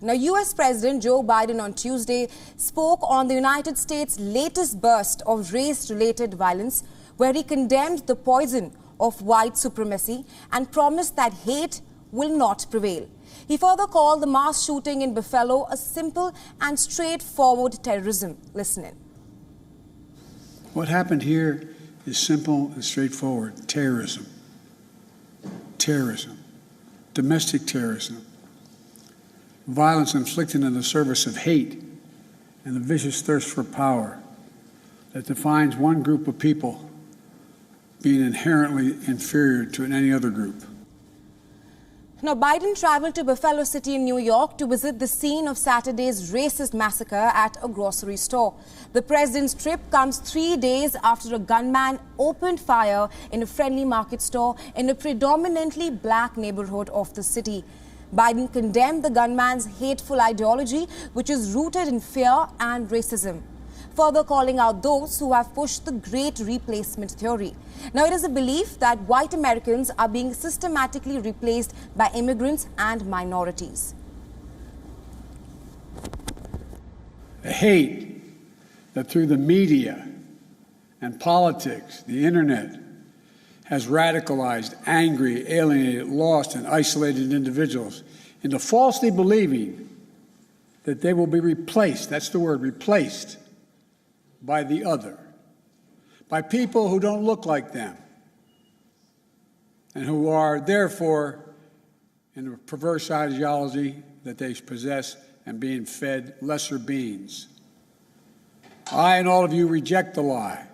Now, US President Joe Biden on Tuesday spoke on the United States' latest burst of race-related violence, where he condemned the poison of white supremacy and promised that hate will not prevail. He further called the mass shooting in Buffalo a simple and straightforward terrorism. Listen in. What happened here is simple and straightforward. Terrorism. Terrorism. Domestic terrorism. Violence inflicted in the service of hate and the vicious thirst for power that defines one group of people being inherently inferior to any other group. Now, Biden traveled to Buffalo City in New York to visit the scene of Saturday's racist massacre at a grocery store. The president's trip comes 3 days after a gunman opened fire in a friendly market store in a predominantly black neighborhood of the city. Biden condemned the gunman's hateful ideology, which is rooted in fear and racism, further calling out those who have pushed the great replacement theory. Now, it is a belief that white Americans are being systematically replaced by immigrants and minorities. The hate that through the media and politics, the internet, has radicalized, angry, alienated, lost, and isolated individuals into falsely believing that they will be replaced, that's the word, replaced, by the other, by people who don't look like them, and who are, therefore, in a perverse ideology that they possess and being fed lesser beings. I and all of you reject the lie.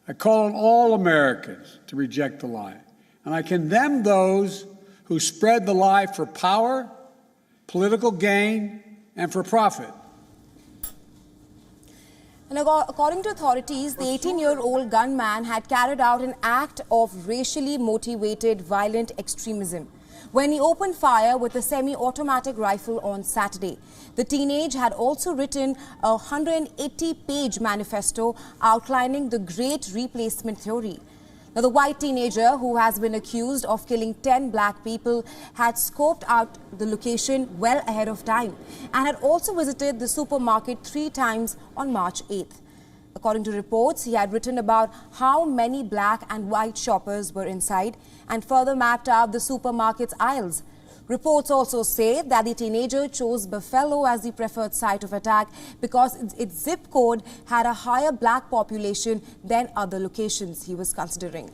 I call on all Americans to reject the lie. And I condemn those who spread the lie for power, political gain, and for profit. And according to authorities, the 18-year-old gunman had carried out an act of racially motivated violent extremism when he opened fire with a semi-automatic rifle on Saturday. The teenager had also written a 180-page manifesto outlining the great replacement theory. Now, the white teenager, who has been accused of killing 10 black people, had scoped out the location well ahead of time and had also visited the supermarket 3 times on March 8th. According to reports, he had written about how many black and white shoppers were inside and further mapped out the supermarket's aisles. Reports also say that the teenager chose Buffalo as the preferred site of attack because its zip code had a higher black population than other locations he was considering.